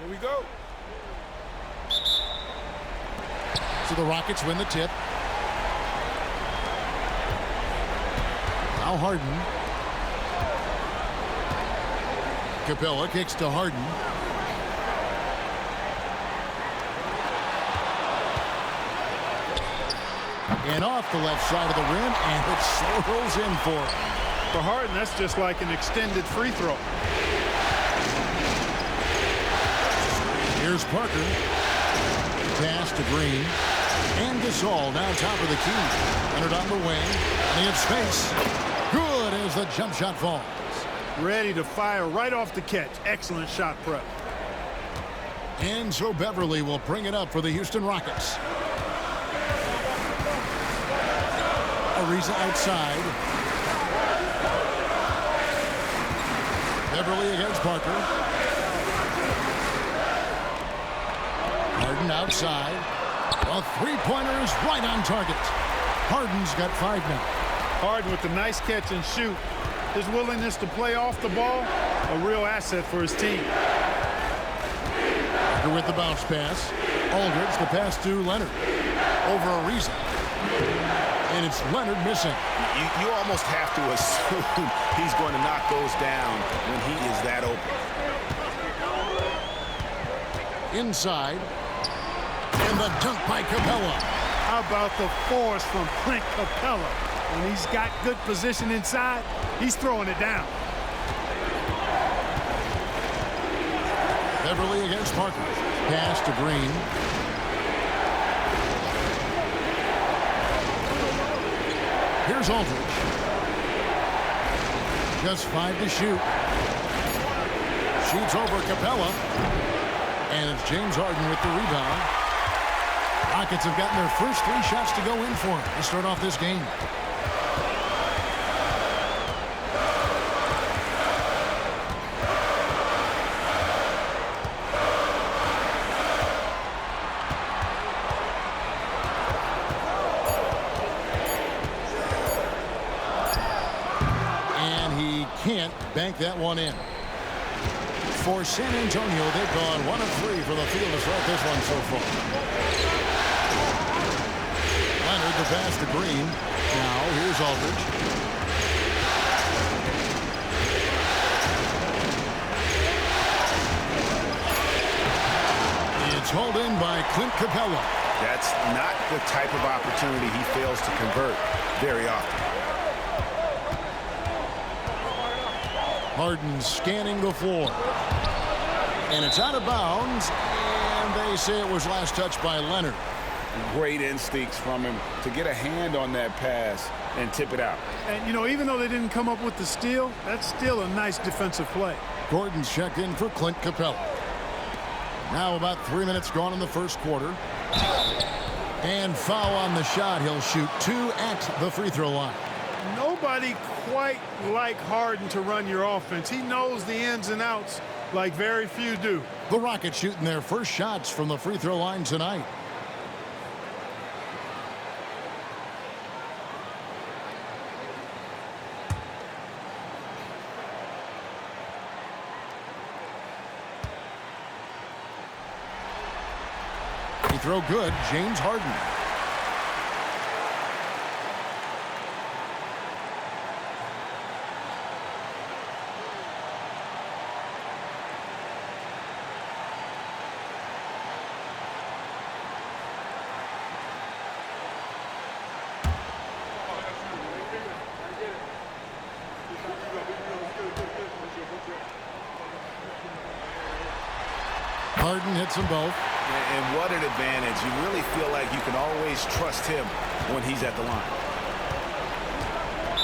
Here we go. So the Rockets win the tip. Now Harden. Capella kicks to Harden. And off the left side of the rim, and it swirls in for him. For Harden, that's just like an extended free throw. Here's Parker. Pass to Green. And Gasol now top of the key. Leonard on the wing. And he has space. Good as the jump shot falls. Ready to fire right off the catch. Excellent shot prep. And so Beverly will bring it up for the Houston Rockets. Ariza outside. Beverly against Parker. Harden outside. A three-pointer is right on target. Harden's got 5 now. Harden with the nice catch and shoot. His willingness to play off the ball, a real asset for his team. Parker with the bounce pass. Aldridge the pass to Leonard. Over Ariza. And it's Leonard missing. You almost have to assume he's going to knock those down when he is that open. Inside. And the dunk by Capella. How about the force from Clint Capella? When he's got good position inside, he's throwing it down. Beverly against Parker. Pass to Green. Here's Aldridge. Just 5 to shoot. Shoots over Capella. And it's James Harden with the rebound. Rockets have gotten their first 3 shots to go in for him to start off this game. Can't bank that one in. For San Antonio, they've gone 1 of 3 for the field to start this one so far. Leonard the pass to Green. Now here's Aldridge. It's hauled in by Clint Capella. That's not the type of opportunity he fails to convert very often. Harden scanning the floor. And it's out of bounds. And they say it was last touched by Leonard. Great instincts from him to get a hand on that pass and tip it out. And, you know, even though they didn't come up with the steal, that's still a nice defensive play. Gordon's checked in for Clint Capella. Now about 3 minutes gone in the first quarter. And foul on the shot. He'll shoot 2 at the free throw line. Nobody quite like Harden to run your offense. He knows the ins and outs like very few do. The Rockets shooting their first shots from the free throw line tonight. Free throw good, James Harden. Harden hits them both. And what an advantage. You really feel like you can always trust him when he's at the line.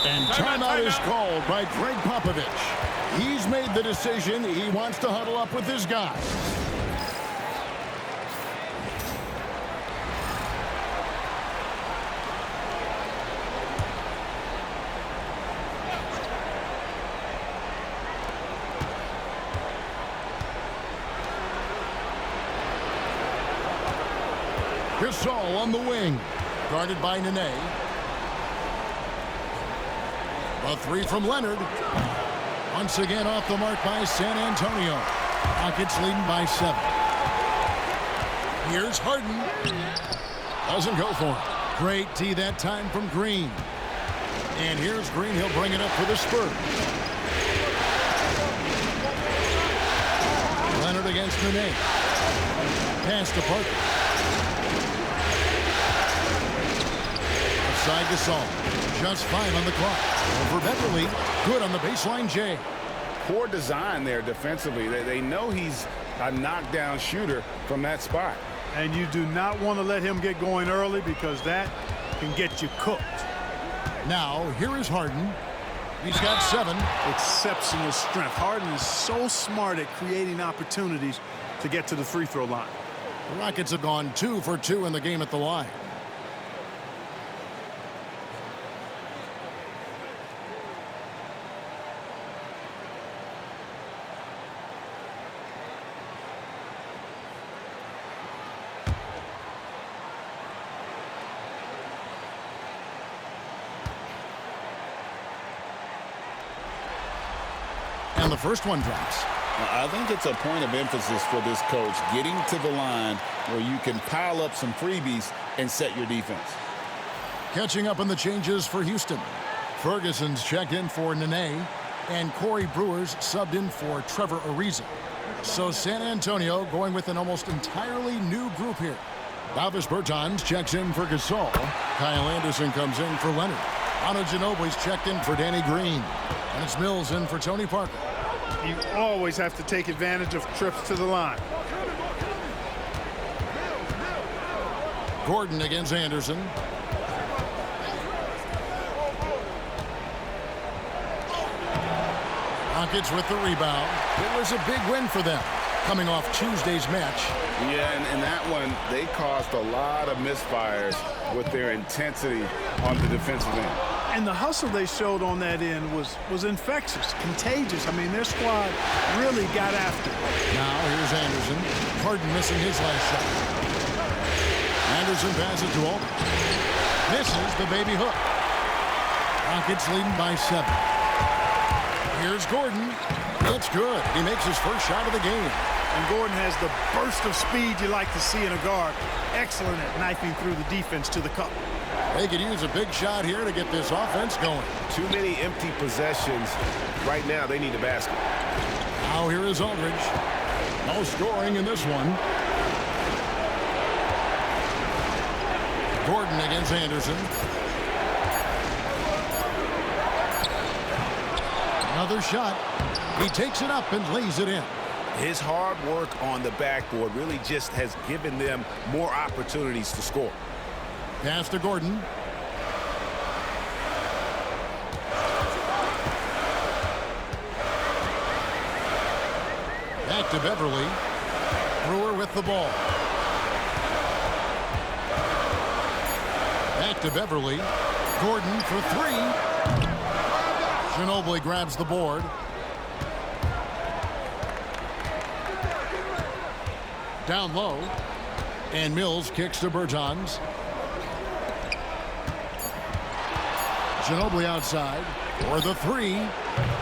And timeout is called by Greg Popovich. He's made the decision. He wants to huddle up with his guys. Gasol on the wing, guarded by Nene. A 3 from Leonard. Once again off the mark by San Antonio. Rockets leading by 7. Here's Harden. Doesn't go for it. Great tee that time from Green. And here's Green. He'll bring it up for the Spurs. Leonard against Nene. Pass to Parker. Outside Gasol. Just 5 on the clock. Over Beverly. Good on the baseline, Jay. Poor design there defensively. They know he's a knockdown shooter from that spot. And you do not want to let him get going early because that can get you cooked. Now, here is Harden. He's got 7. Exceptional strength. Harden is so smart at creating opportunities to get to the free throw line. The Rockets have gone 2 for 2 in the game at the line. And the first one drops. I think it's a point of emphasis for this coach, getting to the line where you can pile up some freebies and set your defense. Catching up on the changes for Houston. Ferguson's checked in for Nene, and Corey Brewer's subbed in for Trevor Ariza. So San Antonio going with an almost entirely new group here. Davis Bertans checks in for Gasol. Kyle Anderson comes in for Leonard. Ano Ginobili's checked in for Danny Green. And it's Mills in for Tony Parker. You always have to take advantage of trips to the line. Gordon against Anderson. Rockets with the rebound. It was a big win for them, coming off Tuesday's match. Yeah, and in that one, they caused a lot of misfires with their intensity on the defensive end. And the hustle they showed on that end was infectious, contagious. I mean, their squad really got after it. Now here's Anderson. Harden missing his last shot. Anderson passes to Aldridge. Misses the baby hook. Rockets leading by 7. Here's Gordon. It's good. He makes his first shot of the game. And Gordon has the burst of speed you like to see in a guard. Excellent at knifing through the defense to the cup. They could use a big shot here to get this offense going. Too many empty possessions. Right now, they need a basket. Now here is Aldridge. No scoring in this one. Gordon against Anderson. Another shot. He takes it up and lays it in. His hard work on the backboard really just has given them more opportunities to score. Pass to Gordon. Back to Beverly. Brewer with the ball. Back to Beverly. Gordon for 3. Ginobili grabs the board. Down low. And Mills kicks to Bertans. Ginobili outside for the 3.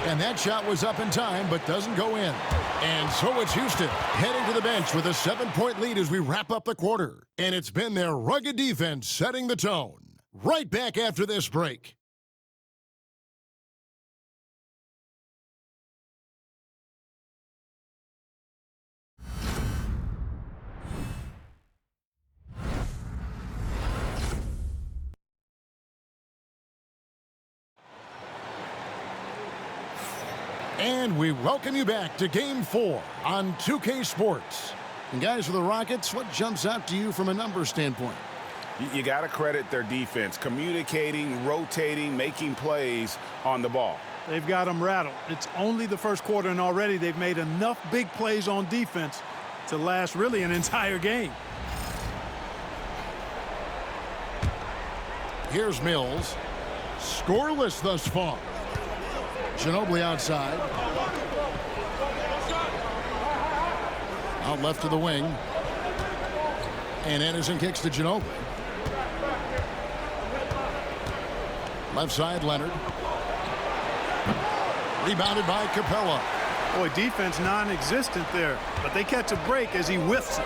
And that shot was up in time, but doesn't go in. And so it's Houston heading to the bench with a 7-point lead as we wrap up the quarter. And it's been their rugged defense setting the tone. Right back after this break. And we welcome you back to Game 4 on 2K Sports. And guys, for the Rockets, what jumps out to you from a numbers standpoint? You got to credit their defense, communicating, rotating, making plays on the ball. They've got them rattled. It's only the first quarter, and already they've made enough big plays on defense to last really an entire game. Here's Mills. Scoreless thus far. Ginobili outside. Out left to the wing. And Anderson kicks to Ginobili. Left side, Leonard. Rebounded by Capella. Boy, defense non-existent there, but they catch a break as he whiffs it.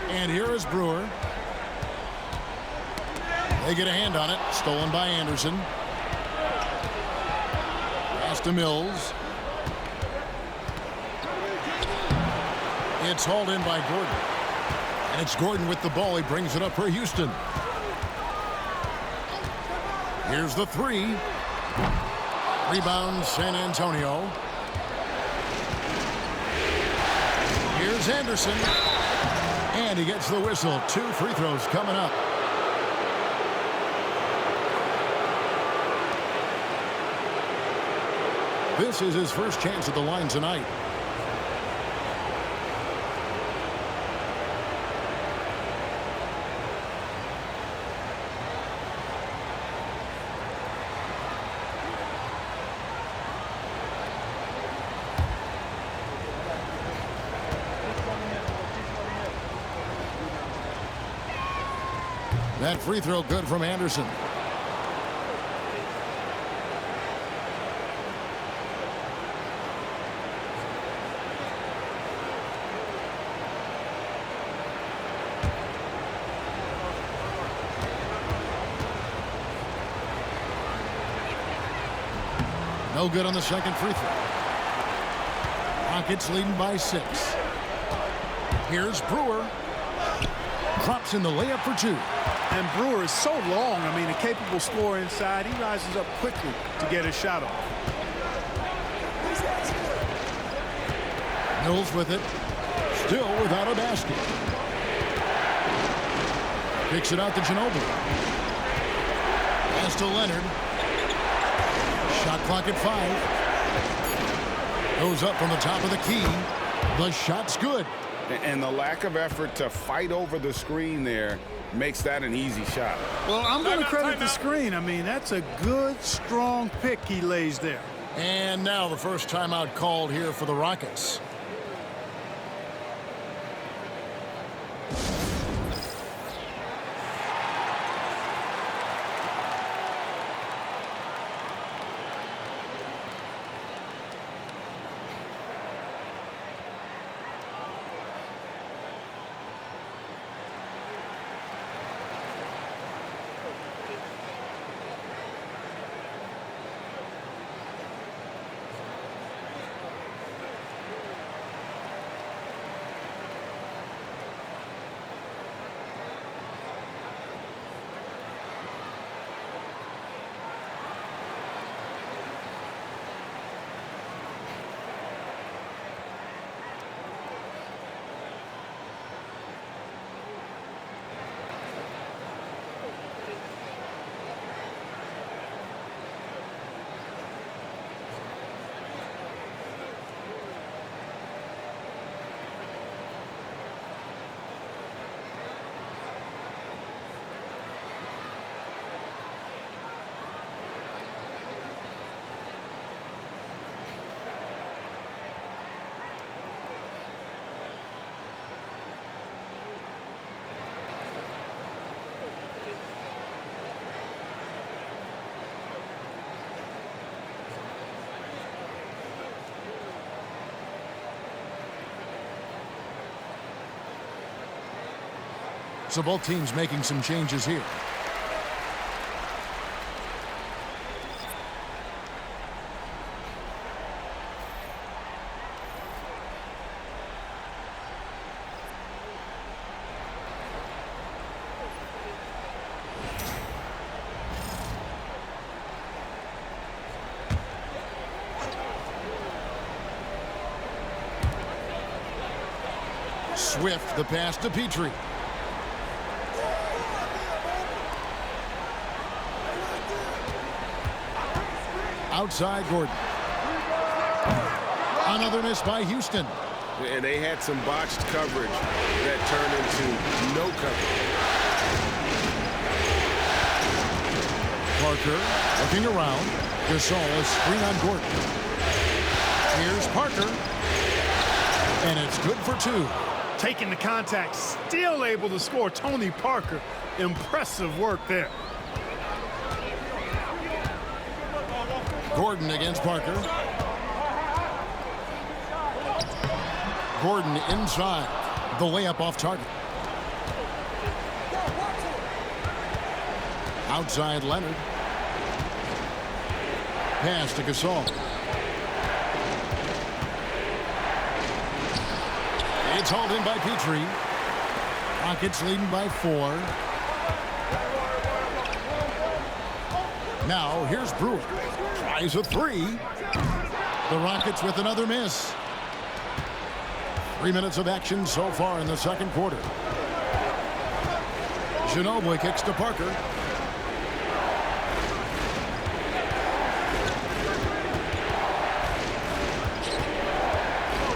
And here is Brewer. They get a hand on it. Stolen by Anderson. Pass to Mills. It's hauled in by Gordon. And it's Gordon with the ball. He brings it up for Houston. Here's the three. Rebound, San Antonio. Here's Anderson. And he gets the whistle. 2 free throws coming up. This is his first chance at the line tonight. That free throw good from Anderson. No good on the second free throw. Rockets leading by 6. Here's Brewer. Drops in the layup for 2. And Brewer is so long. I mean, a capable scorer inside. He rises up quickly to get his shot off. Mills with it. Still without a basket. Kicks it out to Ginobili. Pass to Leonard. Shot clock at 5. Goes up from the top of the key. The shot's good. And the lack of effort to fight over the screen there makes that an easy shot. Well, I'm going to credit the screen. I mean, that's a good, strong pick he lays there. And now the first timeout called here for the Rockets. So both teams making some changes here. Swift, the pass to Petrie. Outside Gordon. Another miss by Houston. And they had some botched coverage that turned into no coverage. Parker looking around. Gasol is screen on Gordon. Here's Parker. And it's good for 2. Taking the contact, still able to score. Tony Parker, impressive work there. Gordon against Parker. Gordon inside. The layup off target. Outside Leonard. Pass to Gasol. It's hauled in by Petrie. Rockets leading by 4. Now here's Brewer. Tries a 3. The Rockets with another miss. 3 minutes of action so far in the second quarter. Ginobili kicks to Parker.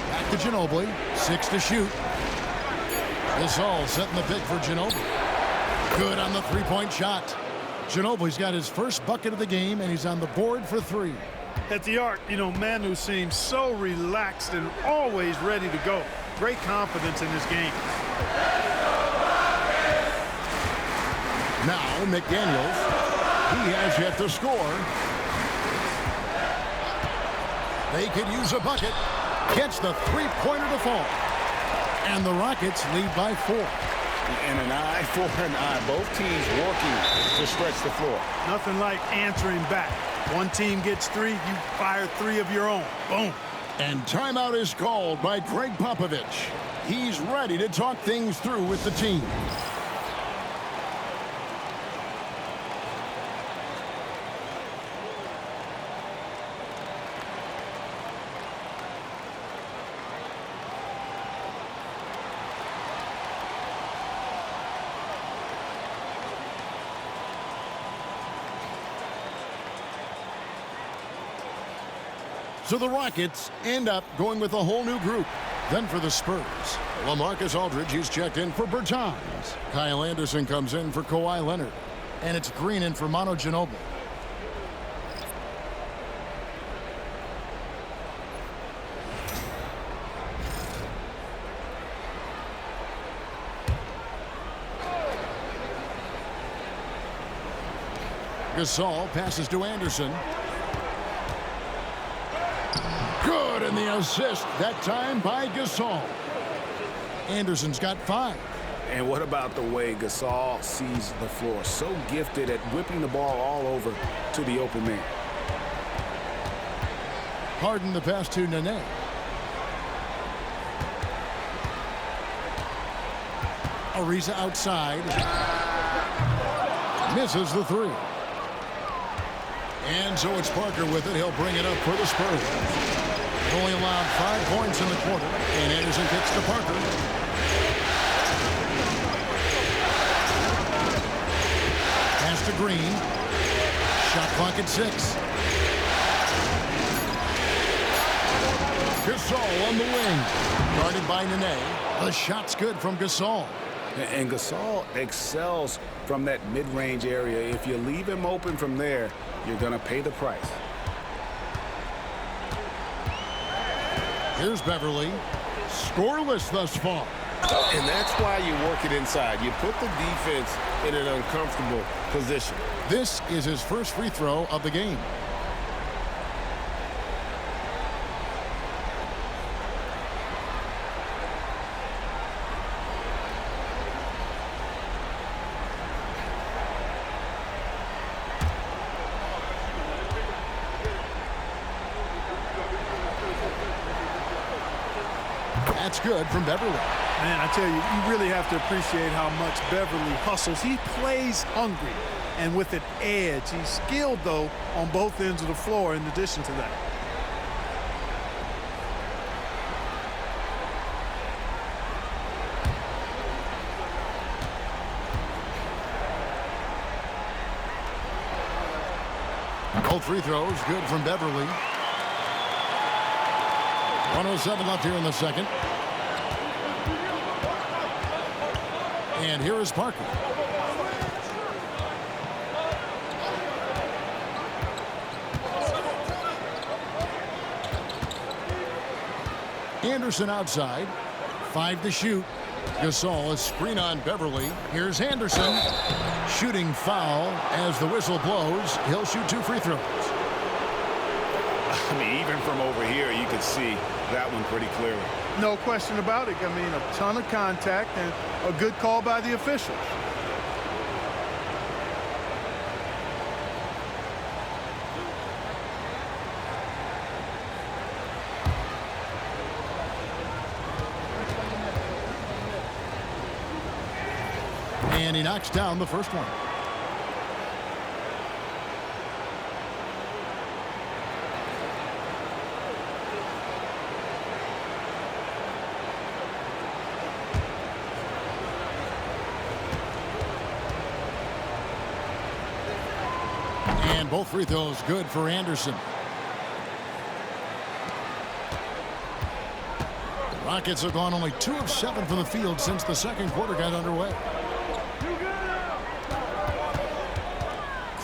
Back to Ginobili. 6 to shoot. Gasol setting the pick for Ginobili. Good on the three-point shot. Ginobili's got his first bucket of the game, and he's on the board for 3. At the arc, Manu seems so relaxed and always ready to go. Great confidence in his game. Now McDaniels. He has yet to score. They could use a bucket. Gets the three-pointer to fall. And the Rockets lead by 4. And an eye for an eye. Both teams working to stretch the floor. Nothing like answering back. One team gets 3, you fire 3 of your own. Boom. And timeout is called by Greg Popovich. He's ready to talk things through with the team. So the Rockets end up going with a whole new group. Then for the Spurs, LaMarcus Aldridge, he's checked in for Bertans. Kyle Anderson comes in for Kawhi Leonard. And it's Green in for Manu Ginobili. Gasol passes to Anderson. Good, and the assist, that time by Gasol. Anderson's got 5. And what about the way Gasol sees the floor? So gifted at whipping the ball all over to the open man. Harden the pass to Nene. Ariza outside. Misses the 3. And so it's Parker with it. He'll bring it up for the Spurs. Only allowed 5 points in the quarter. And Anderson kicks to Parker. Pass to Green. Shot clock at 6. Gasol on the wing. Guarded by Nene. The shot's good from Gasol. And Gasol excels from that mid-range area. If you leave him open from there, you're going to pay the price. Here's Beverly. Scoreless thus far. And that's why you work it inside. You put the defense in an uncomfortable position. This is his first free throw of the game. That's good from Beverly. Man, I tell you, you really have to appreciate how much Beverly hustles. He plays hungry and with an edge. He's skilled, though, on both ends of the floor in addition to that. Both free throws good from Beverly. 1:07 left here in the second. And here is Parker. Anderson outside. 5 to shoot. Gasol is screen on Beverly. Here's Anderson. Shooting foul as the whistle blows. He'll shoot 2 free throws. I mean, even from over here, you could see that one pretty clearly. No question about it. I mean, a ton of contact and a good call by the officials. And he knocks down the first one. And both free throws good for Anderson. Rockets have gone only 2 of 7 from the field since the second quarter got underway.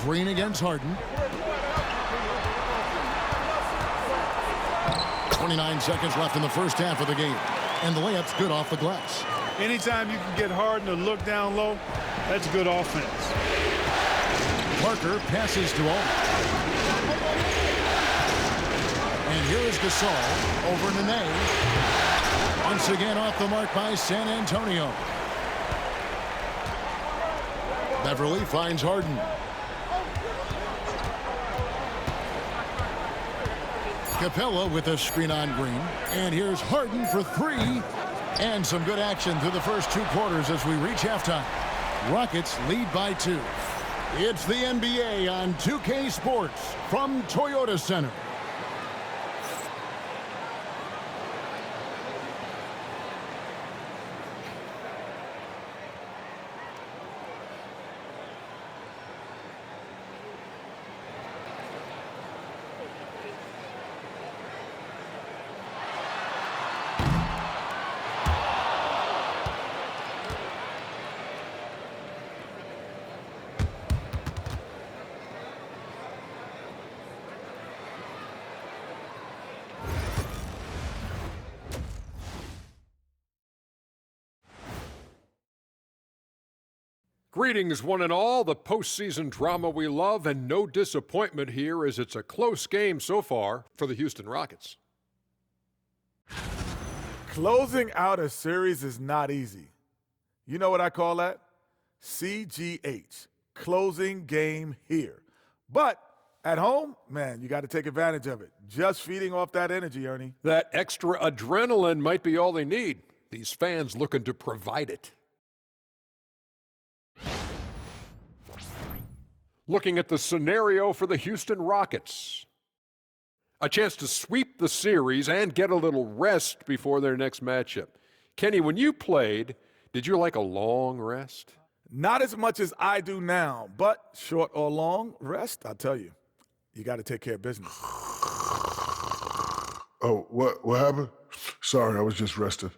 Green against Harden. 29 seconds left in the first half of the game. And the layup's good off the glass. Anytime you can get Harden to look down low, that's good offense. Parker passes to Aldridge. And here is Gasol over Nene. Once again off the mark by San Antonio. Beverly finds Harden. Capella with a screen on Green. And here's Harden for 3. And some good action through the first 2 quarters as we reach halftime. Rockets lead by 2. It's the NBA on 2K Sports from Toyota Center. Greetings, one and all. The postseason drama we love, and no disappointment here as it's a close game so far for the Houston Rockets. Closing out a series is not easy. You know what I call that? CGH, closing game here. But at home, man, you got to take advantage of it. Just feeding off that energy, Ernie. That extra adrenaline might be all they need. These fans looking to provide it. Looking at the scenario for the Houston Rockets. A chance to sweep the series and get a little rest before their next matchup. Kenny, when you played, did you like a long rest? Not as much as I do now, but short or long rest, I'll tell you, you got to take care of business. Oh, what happened? Sorry, I was just resting.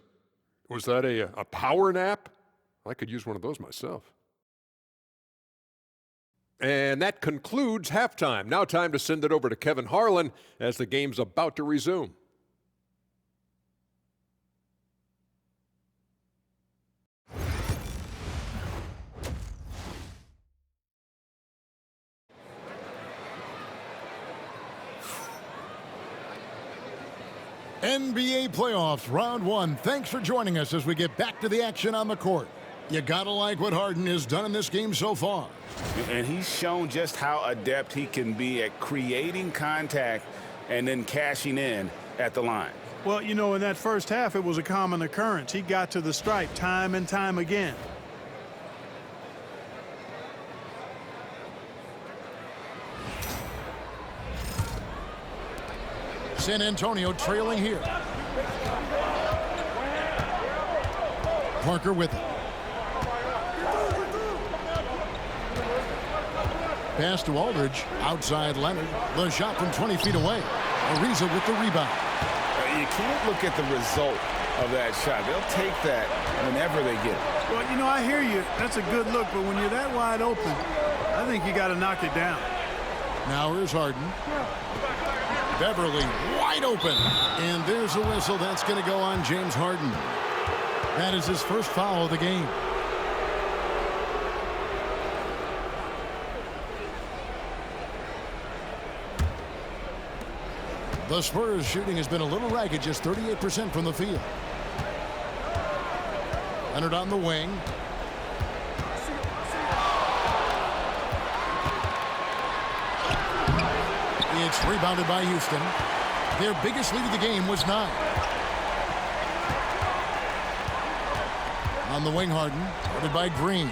Was that a power nap? I could use one of those myself. And that concludes halftime. Now time to send it over to Kevin Harlan as the game's about to resume. NBA playoffs, round 1. Thanks for joining us as we get back to the action on the court. You gotta like what Harden has done in this game so far. And he's shown just how adept he can be at creating contact and then cashing in at the line. Well, you know, in that first half, it was a common occurrence. He got to the stripe time and time again. San Antonio trailing here. Parker with it. Pass to Aldridge. Outside Leonard. The shot from 20 feet away. Ariza with the rebound. You can't look at the result of that shot. They'll take that whenever they get it. Well, you know, I hear you. That's a good look, but when you're that wide open, I think you got to knock it down. Now here's Harden. Beverly wide open. And there's a whistle. That's going to go on James Harden. That is his first foul of the game. The Spurs shooting has been a little ragged, just 38% from the field. Leonard on the wing. It's rebounded by Houston. Their biggest lead of the game was 9. On the wing, Harden, guarded by Green.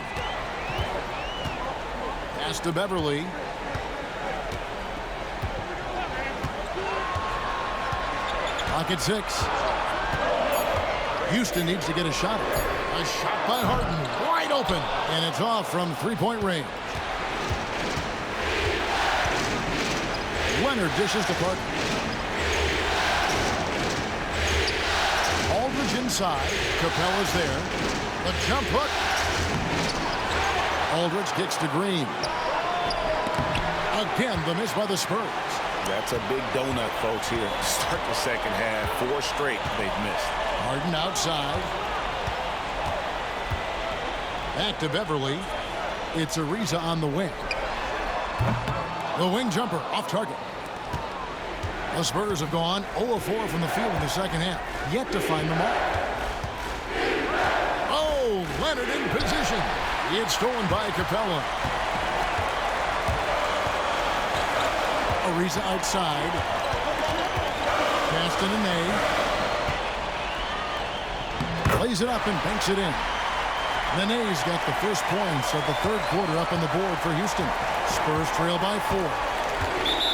Pass to Beverly. Clock at 6. Houston needs to get a shot. A shot by Harden, wide open, and it's off from three-point range. Leonard dishes to Parker. Aldridge inside. Capella's there. The jump hook. Aldridge kicks to Green. Again, the miss by the Spurs. That's a big donut, folks, here. Start the second half. 4 straight they've missed. Harden outside. Back to Beverly. It's Ariza on the wing. The wing jumper off target. The Spurs have gone 0 of 4 from the field in the second half. Yet to find the mark. Oh, Leonard in position. It's stolen by Capella. Ariza outside. Pass to Nene. Plays it up and banks it in. Nene's got the first points of the third quarter up on the board for Houston. Spurs trail by 4.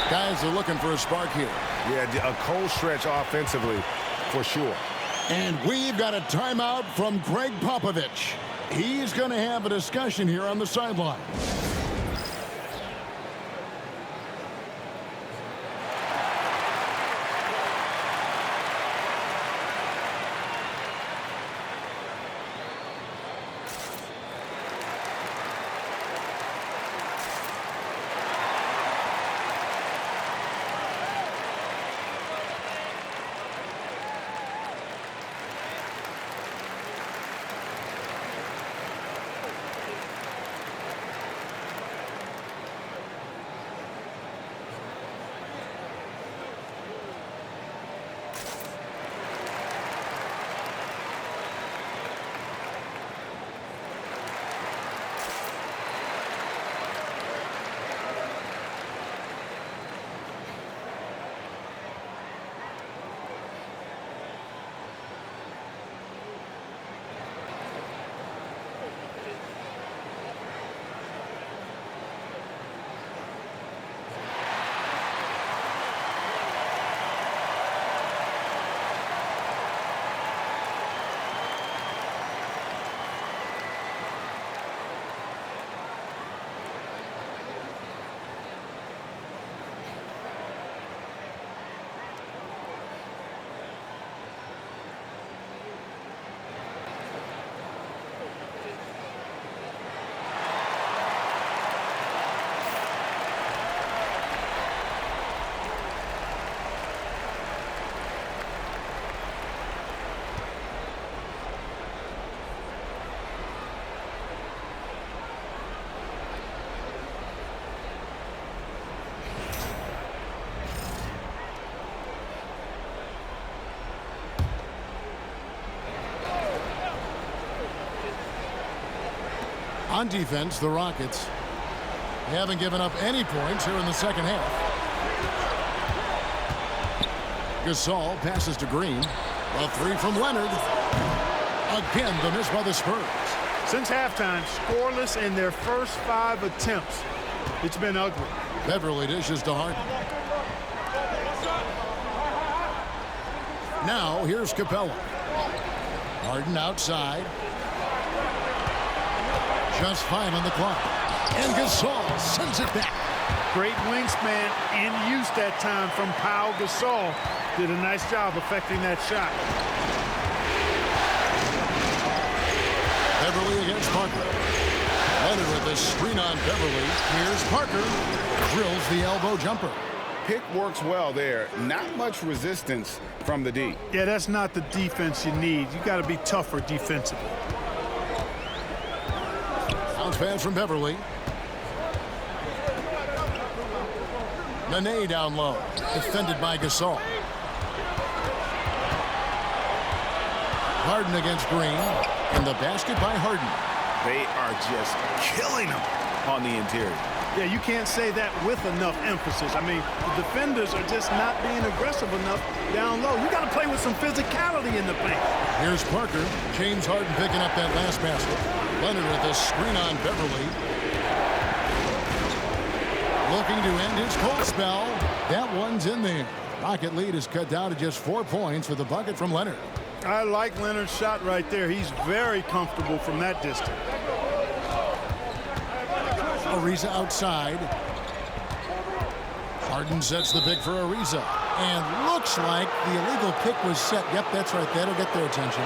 Guys are looking for a spark here. Yeah, a cold stretch offensively for sure. And we've got a timeout from Greg Popovich. He's going to have a discussion here on the sideline. On defense, the Rockets haven't given up any points here in the second half. Gasol passes to Green. A 3 from Leonard. Again, the miss by the Spurs. Since halftime, scoreless in their first 5 attempts. It's been ugly. Beverly dishes to Harden. Now, here's Capella. Harden outside. Just 5 on the clock. And Gasol sends it back. Great wingspan in use that time from Pau Gasol. Did a nice job affecting that shot. Beverly against Parker. Leonard with the screen on Beverly. Here's Parker. Drills the elbow jumper. Pick works well there. Not much resistance from the D. Yeah, that's not the defense you need. You got to be tougher defensively. Bounce pass from Beverly. Nene down low. Defended by Gasol. Harden against Green. And the basket by Harden. They are just killing them on the interior. Yeah, you can't say that with enough emphasis. I mean, the defenders are just not being aggressive enough down low. You got to play with some physicality in the paint. Here's Parker. James Harden picking up that last basket. Leonard with a screen on Beverly. Looking to end his cold spell. That one's in there. Rocket lead is cut down to just 4 points with the bucket from Leonard. I like Leonard's shot right there. He's very comfortable from that distance. Ariza outside. Harden sets the pick for Ariza. And looks like the illegal pick was set. Yep, that's right. That'll get their attention.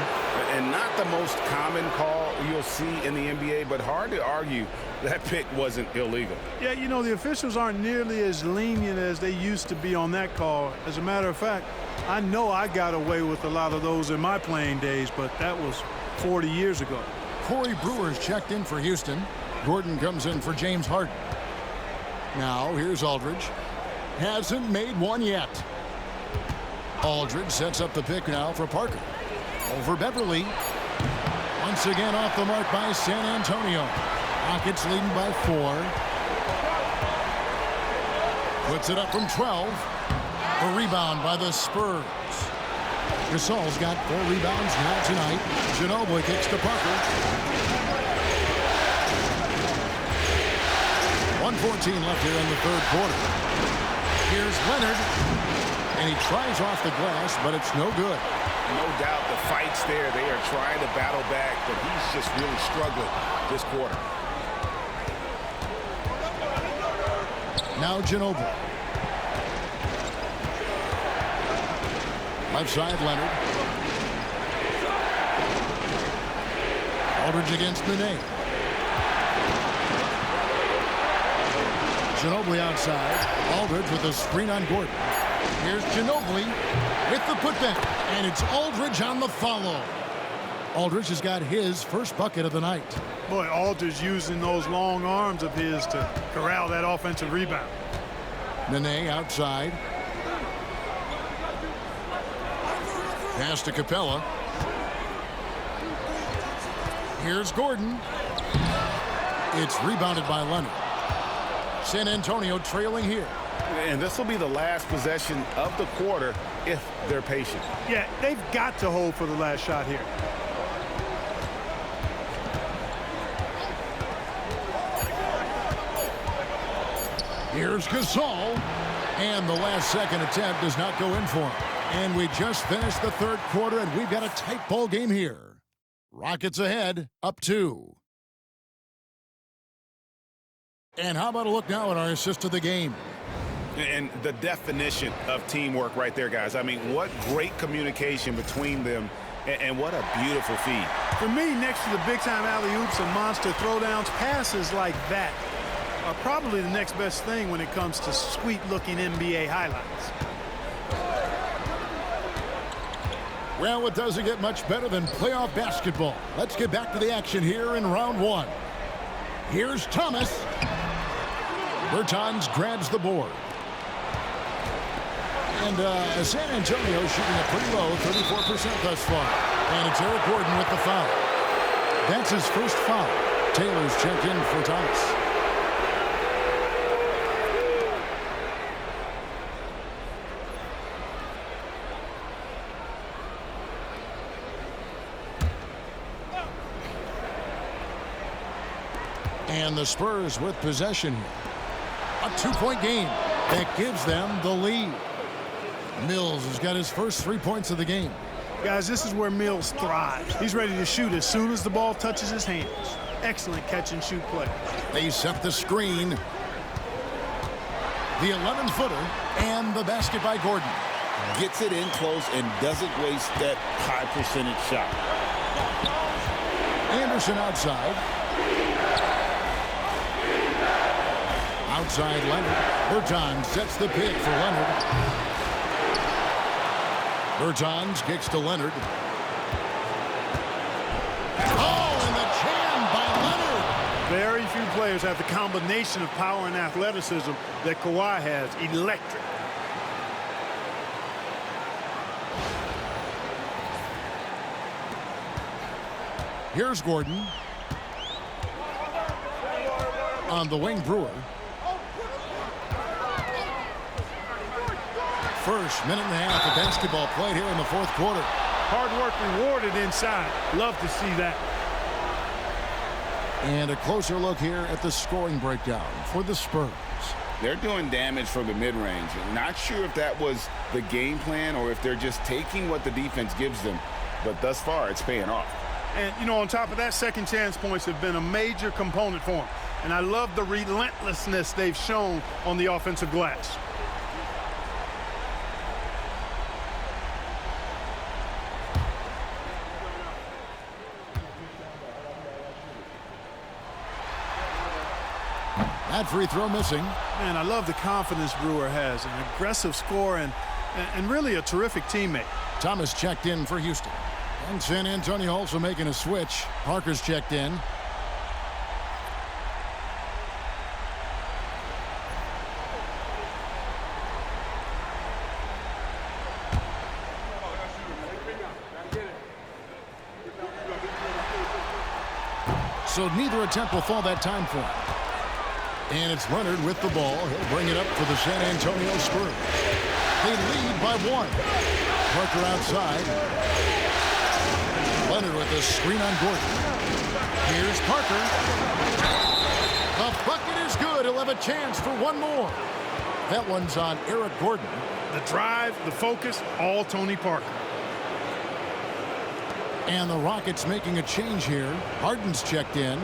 And not the most common call you'll see in the NBA, but hard to argue that pick wasn't illegal. Yeah, you know, the officials aren't nearly as lenient as they used to be on that call. As a matter of fact, I know I got away with a lot of those in my playing days, but that was 40 years ago. Corey Brewer's checked in for Houston. Gordon comes in for James Harden. Now, here's Aldridge. Hasn't made one yet. Aldridge sets up the pick now for Parker. Over Beverly. Once again off the mark by San Antonio. Rockets leading by 4. Puts it up from 12. A rebound by the Spurs. Gasol's got 4 rebounds now tonight. Ginobili kicks to Parker. 1:14 left here in the third quarter. Here's Leonard. And he tries off the glass, but it's no good. No doubt the fight's there. They are trying to battle back, but he's just really struggling this quarter. Now Ginobili. Left side, Leonard. Aldridge against Nene. Ginobili outside. Aldridge with a screen on Gordon. Here's Ginobili with the putback. And it's Aldridge on the follow. Aldridge has got his first bucket of the night. Boy, Aldridge using those long arms of his to corral that offensive rebound. Nene outside. Pass to Capella. Here's Gordon. It's rebounded by Leonard. San Antonio trailing here. And this will be the last possession of the quarter if they're patient. Yeah, they've got to hold for the last shot here. Here's Gasol. And the last second attempt does not go in for him. And we just finished the third quarter, and we've got a tight ball game here. Rockets ahead, up 2. And how about a look now at our assist of the game? And the definition of teamwork right there, guys. I mean, what great communication between them, and what a beautiful feed. For me, next to the big-time alley-oops and monster throwdowns, passes like that are probably the next best thing when it comes to sweet-looking NBA highlights. Well, it doesn't get much better than playoff basketball. Let's get back to the action here in round 1. Here's Thomas. Bertans grabs the board. And San Antonio shooting it pretty low, 34% thus far. And it's Eric Gordon with the foul. That's his first foul. Taylor's checked in for Thomas. And the Spurs with possession here. A 2-point game that gives them the lead. Mills has got his first 3 points of the game. Guys, this is where Mills thrives. He's ready to shoot as soon as the ball touches his hands. Excellent catch-and-shoot play. They set the screen. The 11-footer and the basket by Gordon. Gets it in close and doesn't waste that high percentage shot. Anderson outside. Outside Leonard. Bertans sets the pick for Leonard. Bertans kicks to Leonard. Oh, and the jam by Leonard. Very few players have the combination of power and athleticism that Kawhi has. Electric. Here's Gordon. On the wing, Brewer. First minute and a half of basketball played here in the fourth quarter. Hard work rewarded inside. Love to see that. And a closer look here at the scoring breakdown for the Spurs. They're doing damage from the mid-range. Not sure if that was the game plan or if they're just taking what the defense gives them. But thus far, it's paying off. And, you know, on top of that, second chance points have been a major component for them. And I love the relentlessness they've shown on the offensive glass. That free throw missing. Man, I love the confidence Brewer has. An aggressive scorer and really a terrific teammate. Thomas checked in for Houston. And San Antonio also making a switch. Parker's checked in. So neither attempt will fall that time for him. And it's Leonard with the ball. He'll bring it up for the San Antonio Spurs. They lead by 1. Parker outside. Leonard with a screen on Gordon. Here's Parker. The bucket is good. He'll have a chance for one more. That one's on Eric Gordon. The drive, the focus, all Tony Parker. And the Rockets making a change here. Harden's checked in.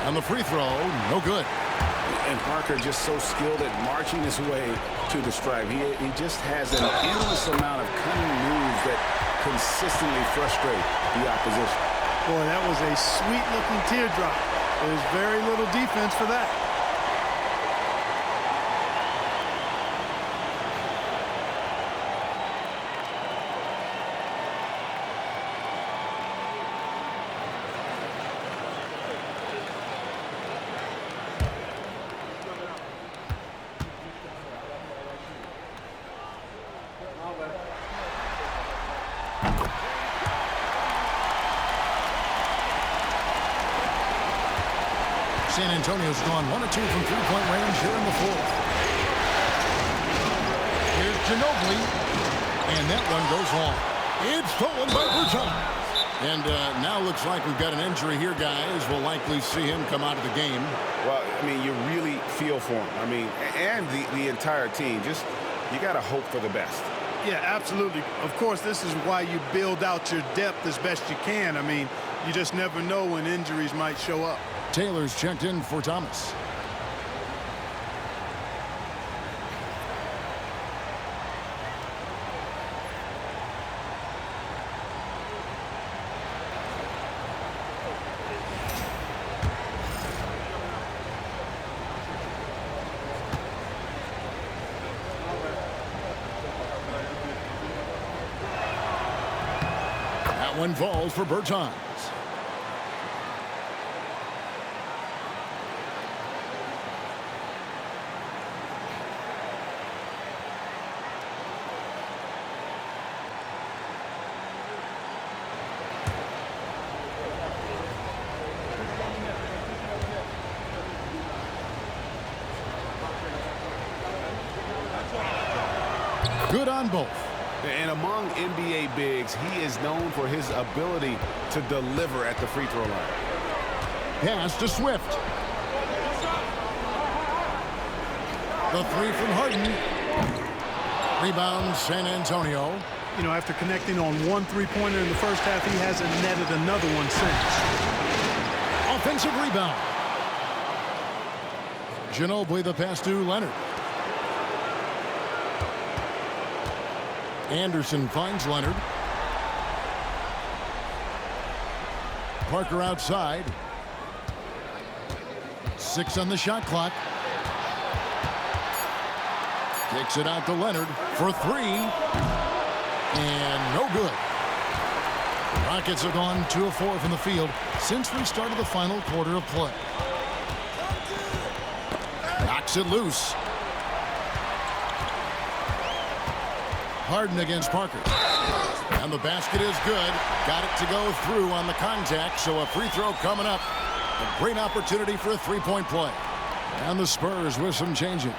On the free throw, no good. And Parker just so skilled at marching his way to the stripe. He just has an endless amount of cunning moves that consistently frustrate the opposition. Boy, that was a sweet-looking teardrop. There's very little defense for that. San Antonio's gone 1 of 2 from three-point range here in the fourth. Here's Ginobili, and that one goes long. It's stolen by Bertans. And now looks like we've got an injury here, guys. We'll likely see him come out of the game. Well, I mean, you really feel for him. I mean, and the entire team. Just, you got to hope for the best. Yeah, absolutely. Of course, this is why you build out your depth as best you can. I mean, you just never know when injuries might show up. Taylor's checked in for Thomas. That one falls for Bertans. Good on both. And among NBA bigs, he is known for his ability to deliver at the free throw line. Pass to Swift. The three from Harden. Rebound, San Antonio. You know, after connecting on one three-pointer in the first half, he hasn't netted another one since. Offensive rebound. Ginobili the pass to Leonard. Anderson finds Leonard. Parker outside. 6 on the shot clock. Kicks it out to Leonard for 3. And no good. Rockets have gone 2 of 4 from the field since we started the final quarter of play. Knocks it loose. Harden against Parker. And the basket is good. Got it to go through on the contact, so a free throw coming up. A great opportunity for a three-point play. And the Spurs with some changes.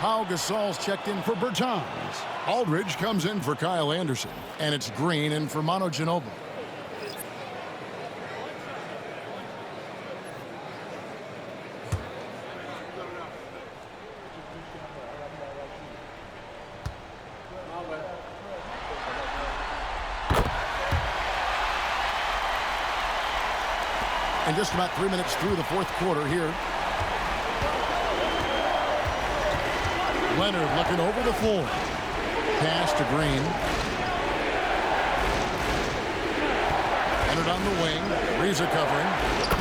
Pau Gasol's checked in for Bertans. Aldridge comes in for Kyle Anderson. And it's Green in for Manu Ginobili. And just about 3 minutes through the fourth quarter here. Leonard looking over the floor. Pass to Green. Leonard on the wing. Reza covering.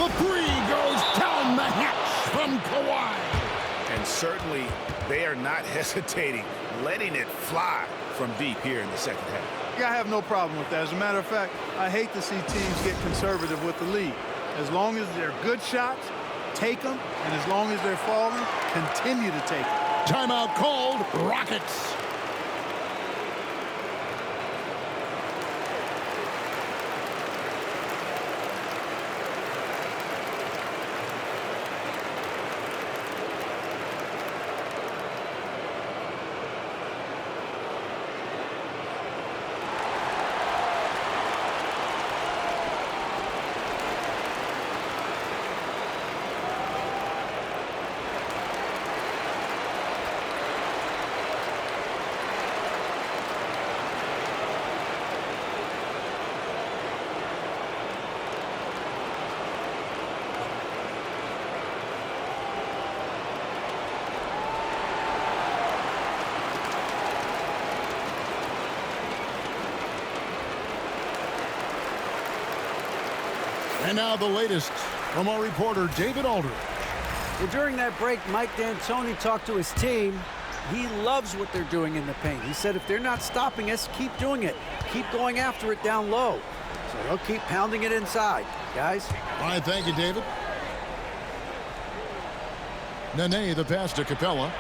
The three goes down the hatch from Kawhi. And certainly they are not hesitating, letting it fly from deep here in the second half. I have no problem with that. As a matter of fact, I hate to see teams get conservative with the lead. As long as they're good shots, take them. And as long as they're falling, continue to take them. Timeout called. Rockets. And now the latest from our reporter, David Aldridge. Well, during that break, Mike D'Antoni talked to his team. He loves what they're doing in the paint. He said if they're not stopping us, keep doing it. Keep going after it down low. So they'll keep pounding it inside, guys. All right, thank you, David. Nene, the pass to Capella.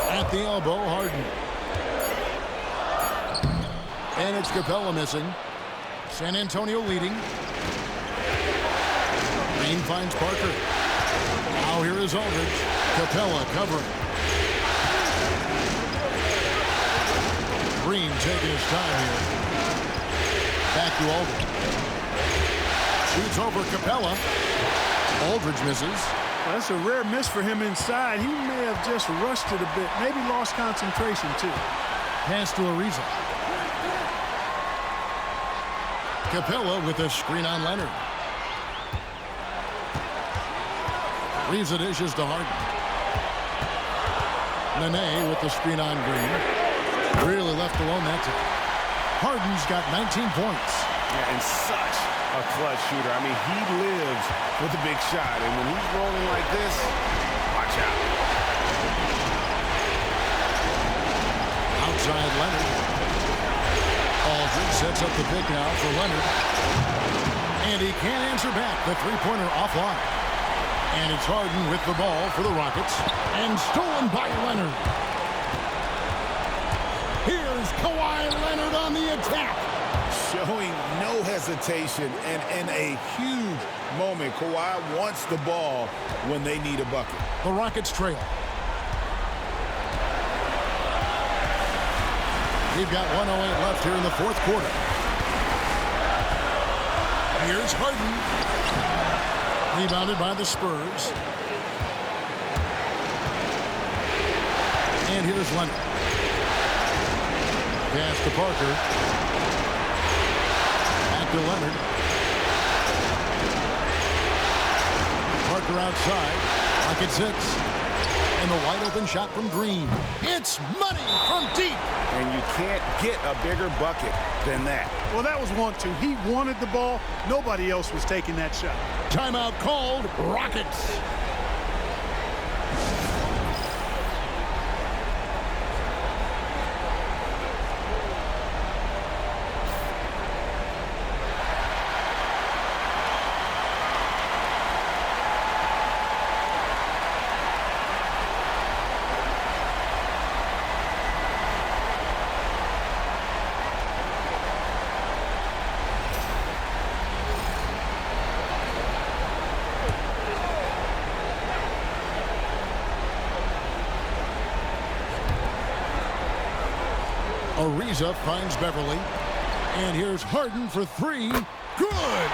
At the elbow, Harden. And it's Capella missing. San Antonio leading. Green finds Parker. Now here is Aldridge. Capella covering. Green taking his time here. Back to Aldridge. Shoots over Capella. Aldridge misses. Well, that's a rare miss for him inside. He may have just rushed it a bit. Maybe lost concentration, too. Pass to Ariza. Capella with a screen on Leonard. Ariza dishes to Harden. Nene with the screen on Green. Really left alone that time. Harden's got 19 points. Yeah, and such a clutch shooter. I mean, he lives with a big shot. And when he's rolling like this, watch out. Outside Leonard. Aldridge sets up the pick now for Leonard. And he can't answer back. The three-pointer offline. And it's Harden with the ball for the Rockets. And stolen by Leonard. Here's Kawhi Leonard on the attack. Showing no hesitation and in a huge moment. Kawhi wants the ball when they need a bucket. The Rockets trail. We've got 1:08 left here in the fourth quarter. Here's Harden. Rebounded by the Spurs. And here's Leonard. Pass to Parker. Back to Leonard. Parker outside. Rocket 6. And the wide open shot from Green. It's money from deep. And you can't get a bigger bucket than that. Well, that was 1-2. He wanted the ball. Nobody else was taking that shot. Timeout called. Rockets. Ariza finds Beverly. And here's Harden for three. Good!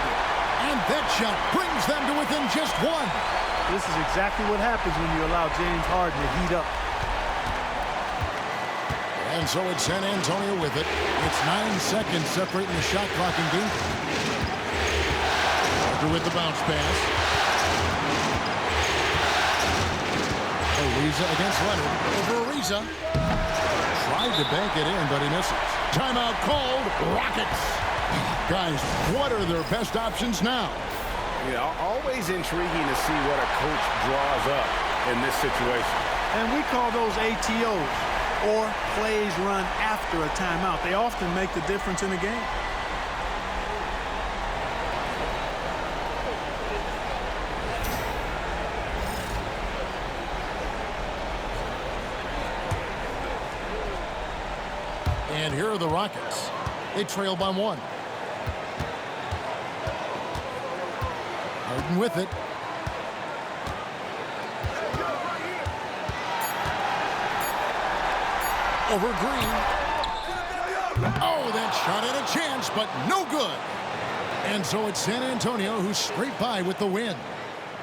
And that shot brings them to within just one. This is exactly what happens when you allow James Harden to heat up. And so it's San Antonio with it. It's 9 seconds separating the shot clock and game. Parker with the bounce pass. Ariza against Leonard. Over Ariza. Tried to bank it in, but he misses. Timeout called. Rockets. Guys, what are their best options now? Yeah, always intriguing to see what a coach draws up in this situation. And we call those ATOs, or plays run after a timeout. They often make the difference in a game. And here are the Rockets. They trail by one. Harden with it. Over Green. Oh, that shot had a chance, but no good. And so it's San Antonio who scraped by with the win.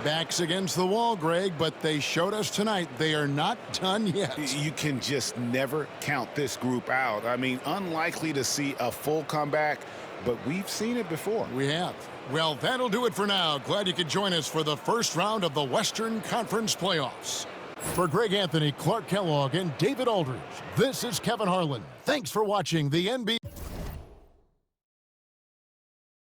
Backs against the wall, Greg, but they showed us tonight they are not done yet. You can just never count this group out. I mean, unlikely to see a full comeback, but we've seen it before. We have. Well, that'll do it for now. Glad you could join us for the first round of the Western Conference playoffs. For Greg Anthony, Clark Kellogg, and David Aldridge, this is Kevin Harlan. Thanks for watching the NBA.